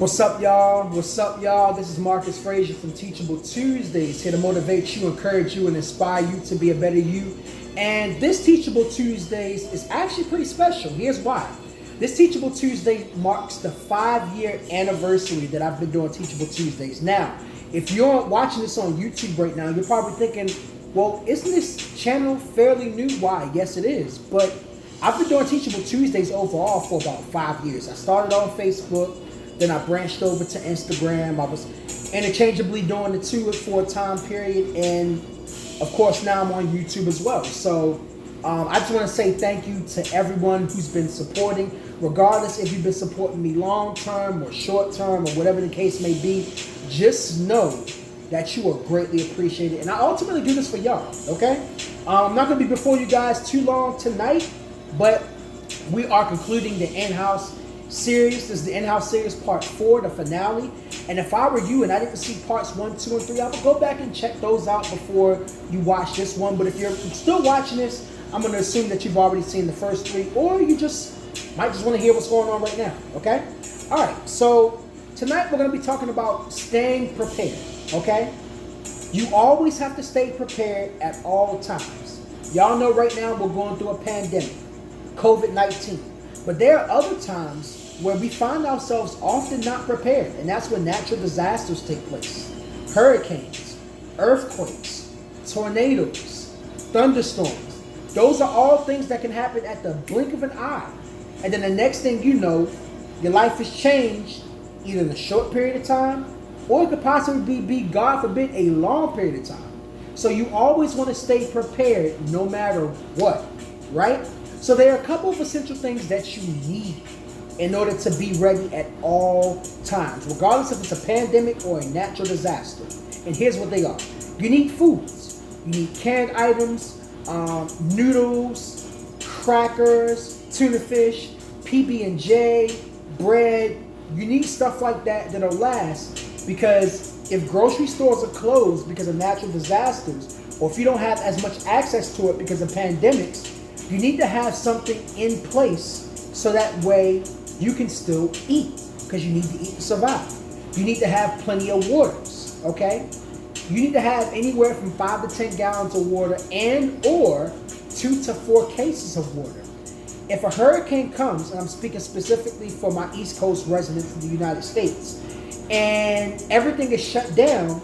What's up, y'all? What's up, y'all? This is Marcus Frazier from Teachable Tuesdays, here to motivate you, encourage you, and inspire you to be a better you. And this Teachable Tuesdays is actually pretty special. Here's why. This Teachable Tuesday marks the 5-year anniversary that I've been doing Teachable Tuesdays. Now, if you're watching this on YouTube right now, you're probably thinking, well, isn't this channel fairly new? Why? Yes, it is. But I've been doing Teachable Tuesdays overall for about 5 years. I started on Facebook. Then I branched over to Instagram. I was interchangeably doing the two for a time period. And of course, now I'm on YouTube as well. So I just want to say thank you to everyone who's been supporting, regardless if you've been supporting me long term or short term or whatever the case may be. Just know that you are greatly appreciated. And I ultimately do this for y'all, okay? I'm not going to be before you guys too long tonight, but we are concluding the in-house series. This is the in-house series part 4, the finale. And if I were you and I didn't see parts 1, 2, and 3, I would go back and check those out before you watch this one. But if you're still watching this, I'm going to assume that you've already seen the first 3, or you might just want to hear what's going on right now. Okay? All right. So tonight we're going to be talking about staying prepared. Okay? You always have to stay prepared at all times. Y'all know right now we're going through a pandemic, COVID-19. But there are other times where we find ourselves often not prepared, and that's when natural disasters take place. Hurricanes, earthquakes, tornadoes, thunderstorms. Those are all things that can happen at the blink of an eye. And then the next thing you know, your life has changed either in a short period of time, or it could possibly be, God forbid, a long period of time. So you always want to stay prepared no matter what, right? So there are a couple of essential things that you need in order to be ready at all times, regardless if it's a pandemic or a natural disaster. And here's what they are. You need foods. You need canned items, noodles, crackers, tuna fish, PB&J, bread. You need stuff like that that'll last, because if grocery stores are closed because of natural disasters, or if you don't have as much access to it because of pandemics, you need to have something in place so that way you can still eat, because you need to eat to survive. You need to have plenty of waters, okay? You need to have anywhere from 5 to 10 gallons of water and or 2 to 4 cases of water. If a hurricane comes, and I'm speaking specifically for my East Coast residents in the United States, and everything is shut down,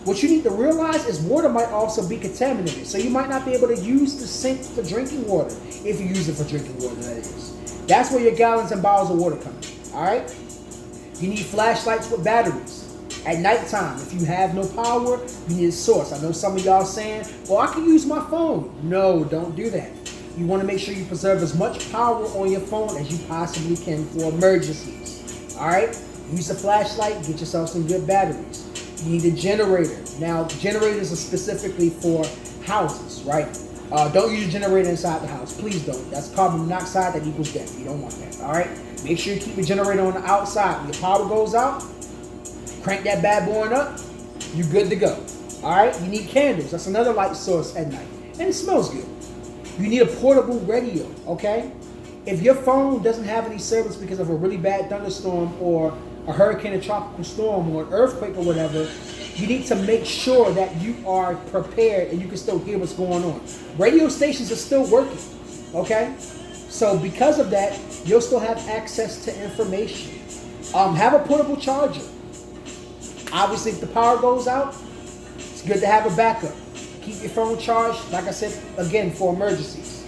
what you need to realize is water might also be contaminated. So you might not be able to use the sink for drinking water, if you use it for drinking water, that is. That's where your gallons and bottles of water come in, all right? You need flashlights with batteries. At nighttime, if you have no power, you need a source. I know some of y'all saying, well, I can use my phone. No, don't do that. You want to make sure you preserve as much power on your phone as you possibly can for emergencies, all right? Use a flashlight, get yourself some good batteries. You need a generator. Now, generators are specifically for houses, right? Don't use a generator inside the house. Please don't. That's carbon monoxide that equals death. You don't want that, all right? Make sure you keep your generator on the outside. When your power goes out, crank that bad boy up, you're good to go, all right? You need candles. That's another light source at night, and it smells good. You need a portable radio, okay? If your phone doesn't have any service because of a really bad thunderstorm or a hurricane, a tropical storm, or an earthquake or whatever, you need to make sure that you are prepared and you can still hear what's going on. Radio stations are still working, okay? So because of that, you'll still have access to information. Have a portable charger. Obviously, if the power goes out, it's good to have a backup. Keep your phone charged, like I said, again, for emergencies.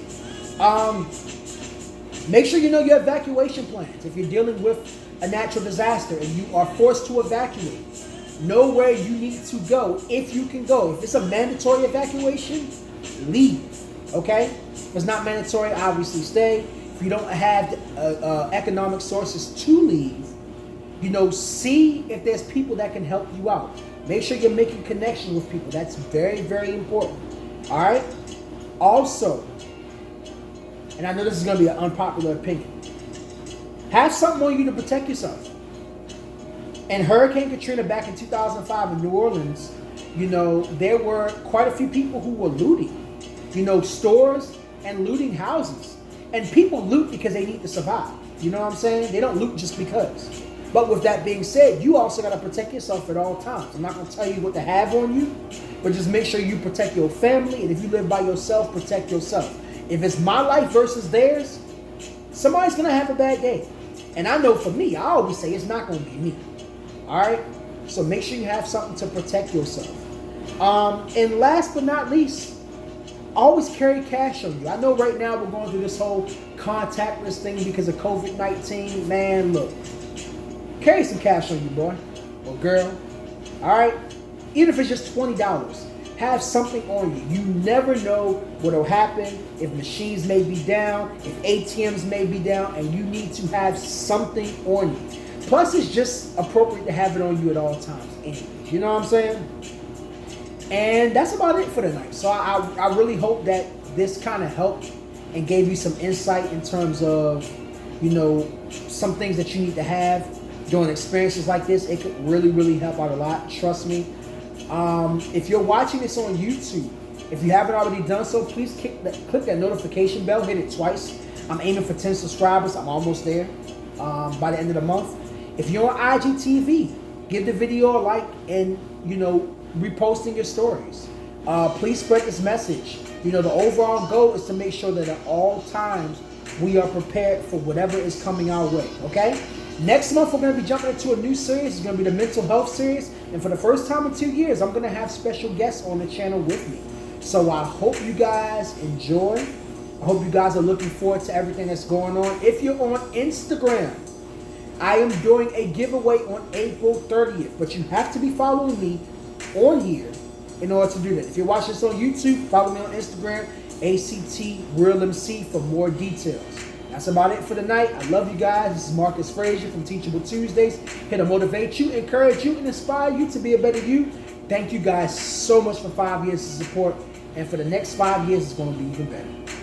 Make sure you know your evacuation plans. If you're dealing with a natural disaster and you are forced to evacuate, know where you need to go if you can go. If it's a mandatory evacuation, leave, okay? If it's not mandatory, obviously stay. If you don't have economic sources to leave, see if there's people that can help you out. Make sure you're making connection with people. That's very, very important, all right? Also, and I know this is going to be an unpopular opinion, have something on you to protect yourself. In Hurricane Katrina back in 2005 in New Orleans, there were quite a few people who were looting, stores and looting houses. And people loot because they need to survive. You know what I'm saying? They don't loot just because. But with that being said, you also got to protect yourself at all times. I'm not going to tell you what to have on you, but just make sure you protect your family. And if you live by yourself, protect yourself. If it's my life versus theirs, somebody's going to have a bad day. And I know for me, I always say it's not going to be me. All right? So make sure you have something to protect yourself. And last but not least, always carry cash on you. I know right now we're going through this whole contactless thing because of COVID-19. Man, look. Carry some cash on you, boy or girl. All right? Even if it's just $20. Have something on you. You never know what will happen if machines may be down, if ATMs may be down, and you need to have something on you. Plus, it's just appropriate to have it on you at all times anyway. You know what I'm saying? And that's about it for tonight. So I really hope that this kind of helped and gave you some insight in terms of, you know, some things that you need to have during experiences like this. It could really, really help out a lot. Trust me. If you're watching this on YouTube, if you haven't already done so, please click that notification bell. Hit it twice. I'm aiming for 10 subscribers. I'm almost there by the end of the month. If you're on IGTV, give the video a like and, you know, reposting your stories. Please spread this message. You know, the overall goal is to make sure that at all times we are prepared for whatever is coming our way, okay? Next month, we're going to be jumping into a new series. It's going to be the mental health series. And for the first time in 2 years, I'm going to have special guests on the channel with me. So I hope you guys enjoy. I hope you guys are looking forward to everything that's going on. If you're on Instagram, I am doing a giveaway on April 30th. But you have to be following me on here in order to do that. If you're watching this on YouTube, follow me on Instagram, ACTRealMC, for more details. That's about it for tonight. I love you guys. This is Marcus Frazier from Teachable Tuesdays, here to motivate you, encourage you, and inspire you to be a better you. Thank you guys so much for 5 years of support. And for the next 5 years, it's going to be even better.